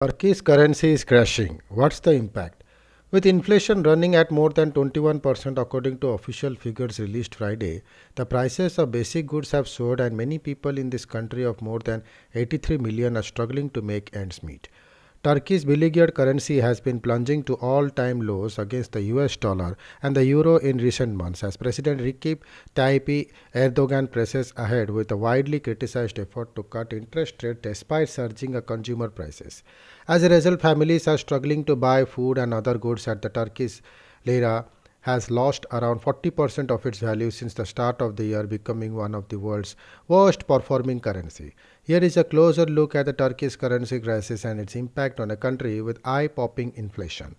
Turkey's currency is crashing. What's the impact? With inflation running at more than 21% according to official figures released Friday, the prices of basic goods have soared and many people in this country of more than 83 million are struggling to make ends meet. Turkey's beleaguered currency has been plunging to all-time lows against the US dollar and the euro in recent months as President Recep Tayyip Erdogan presses ahead with a widely criticized effort to cut interest rates despite surging consumer prices. As a result, families are struggling to buy food and other goods at the Turkish lira has lost around 40% of its value since the start of the year, becoming one of the world's worst performing currency. Here is a closer look at the Turkish currency crisis and its impact on a country with eye-popping inflation.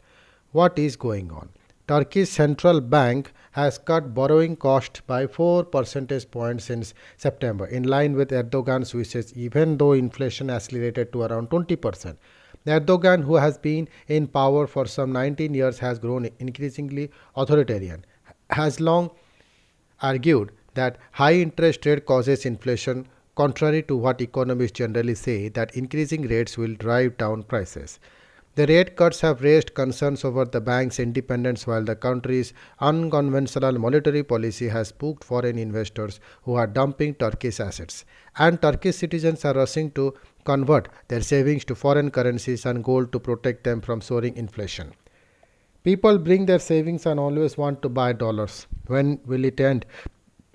What is going on? Turkey's central bank has cut borrowing cost by 4 percentage points since September, in line with Erdogan's wishes, even though inflation accelerated to around 20%. Erdogan, who has been in power for some 19 years, has grown increasingly authoritarian, has long argued that high interest rate causes inflation, contrary to what economists generally say that increasing rates will drive down prices. The rate cuts have raised concerns over the bank's independence while the country's unconventional monetary policy has spooked foreign investors who are dumping Turkish assets. And Turkish citizens are rushing to convert their savings to foreign currencies and gold to protect them from soaring inflation. People bring their savings and always want to buy dollars. When will it end?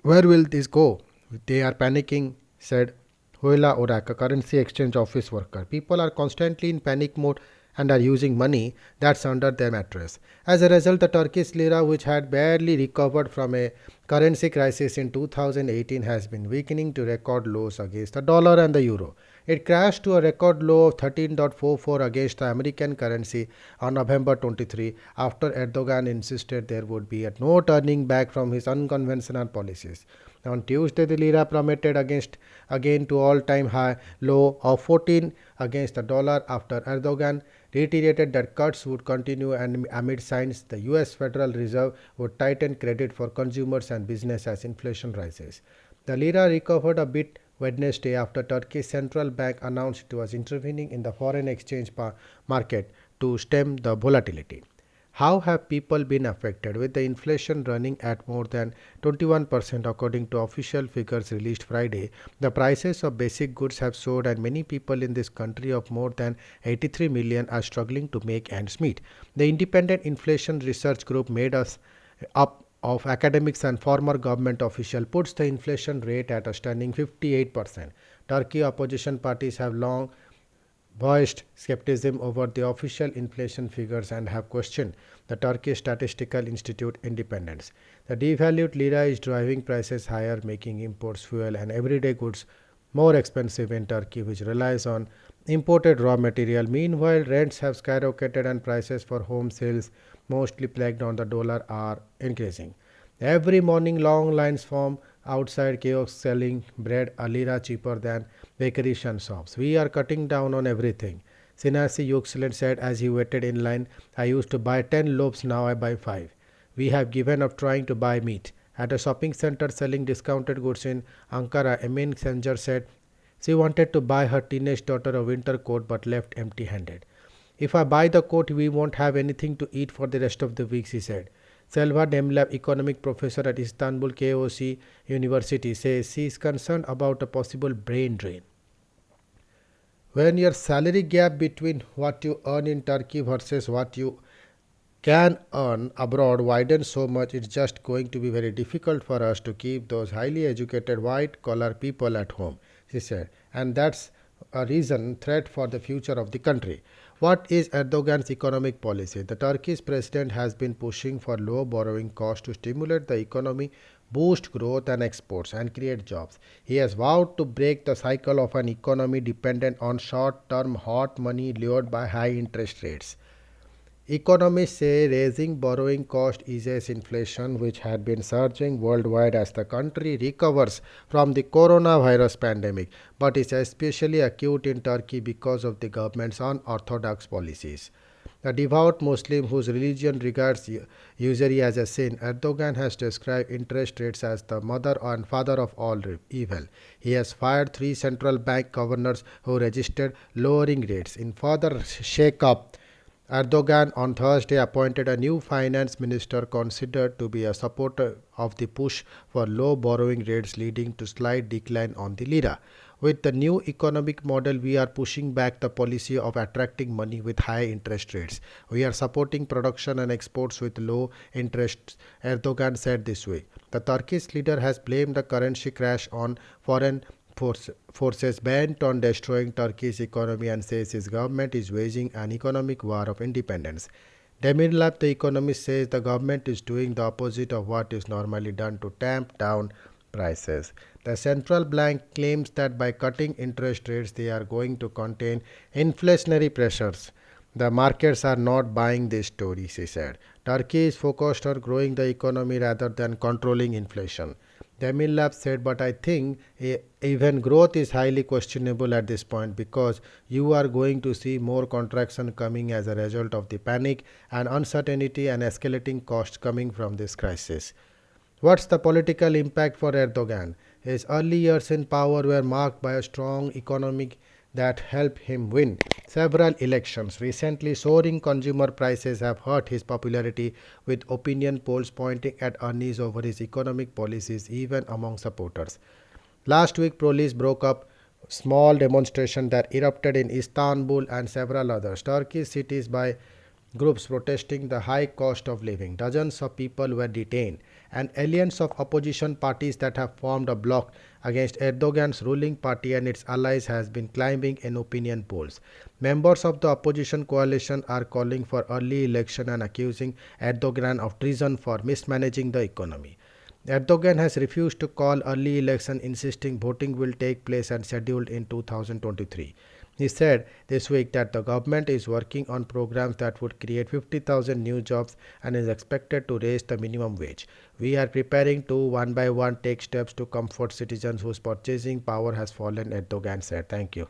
Where will this go? They are panicking, said Hoila Orak, a currency exchange office worker. People are constantly in panic mode and are using money that's under their mattress. As a result, the Turkish lira, which had barely recovered from a currency crisis in 2018, has been weakening to record lows against the dollar and the euro. It crashed to a record low of 13.44 against the American currency on November 23 after Erdogan insisted there would be no turning back from his unconventional policies. On Tuesday, the lira plummeted against again to all-time high low of 14 against the dollar after Erdogan reiterated that cuts would continue and amid signs the US Federal Reserve would tighten credit for consumers and business as inflation rises. The lira recovered a bit Wednesday after Turkey's central bank announced it was intervening in the foreign exchange market to stem the volatility. How have people been affected? With the inflation running at more than 21% according to official figures released Friday, the prices of basic goods have soared and many people in this country of more than 83 million are struggling to make ends meet. The independent inflation research group made us up of academics and former government official puts the inflation rate at a stunning 58%. Turkey opposition parties have long voiced skepticism over the official inflation figures and have questioned the Turkish Statistical Institute independence. The devalued lira is driving prices higher, making imports, fuel, and everyday goods more expensive in Turkey, which relies on imported raw material. Meanwhile, rents have skyrocketed and prices for home sales, mostly plagued on the dollar, are increasing. Every morning, long lines form outside kiosks selling bread a lira cheaper than bakeries and shops. We are cutting down on everything. Sinasi Yükselen said as he waited in line, I used to buy 10 loaves, now I buy 5. We have given up trying to buy meat. At a shopping center selling discounted goods in Ankara, Emin Sencer said she wanted to buy her teenage daughter a winter coat but left empty handed. If I buy the coat, we won't have anything to eat for the rest of the week, she said. Selva Demlab, economic professor at Istanbul KOC University, says she is concerned about a possible brain drain. When your salary gap between what you earn in Turkey versus what you can earn abroad widens so much, it's just going to be very difficult for us to keep those highly educated white collar people at home, she said. And that's a reason threat for the future of the country. What is Erdogan's economic policy? The Turkish president has been pushing for low borrowing costs to stimulate the economy, boost growth and exports, and create jobs. He has vowed to break the cycle of an economy dependent on short term hot money lured by high interest rates. Economists say raising borrowing cost eases inflation, which had been surging worldwide as the country recovers from the coronavirus pandemic, but is especially acute in Turkey because of the government's unorthodox policies. A devout Muslim whose religion regards usury as a sin, Erdogan has described interest rates as the mother and father of all evil. He has fired three central bank governors who registered lowering rates. In further shake-up, Erdogan on Thursday appointed a new finance minister considered to be a supporter of the push for low borrowing rates, leading to slight decline on the lira. With the new economic model, we are pushing back the policy of attracting money with high interest rates. We are supporting production and exports with low interest, Erdogan said this week. The Turkish leader has blamed the currency crash on foreign forces bent on destroying Turkey's economy and says his government is waging an economic war of independence. Demirlap, the economist, says the government is doing the opposite of what is normally done to tamp down prices. The central bank claims that by cutting interest rates, they are going to contain inflationary pressures. The markets are not buying this story, she said. Turkey is focused on growing the economy rather than controlling inflation. Demilab said, but I think even growth is highly questionable at this point because you are going to see more contraction coming as a result of the panic and uncertainty and escalating costs coming from this crisis. What's the political impact for Erdogan? His early years in power were marked by a strong economic that helped him win several elections. Recently, soaring consumer prices have hurt his popularity, with opinion polls pointing at unease over his economic policies even among supporters. Last week, police broke up small demonstration that erupted in Istanbul and several others Turkish cities by groups protesting the high cost of living. Dozens of people were detained, and alliance of opposition parties that have formed a bloc against Erdogan's ruling party and its allies has been climbing in opinion polls. Members of the opposition coalition are calling for early election and accusing Erdogan of treason for mismanaging the economy. Erdogan has refused to call early election, insisting voting will take place and scheduled in 2023. He said this week that the government is working on programs that would create 50,000 new jobs and is expected to raise the minimum wage. We are preparing to one by one take steps to comfort citizens whose purchasing power has fallen, Erdogan said. Thank you.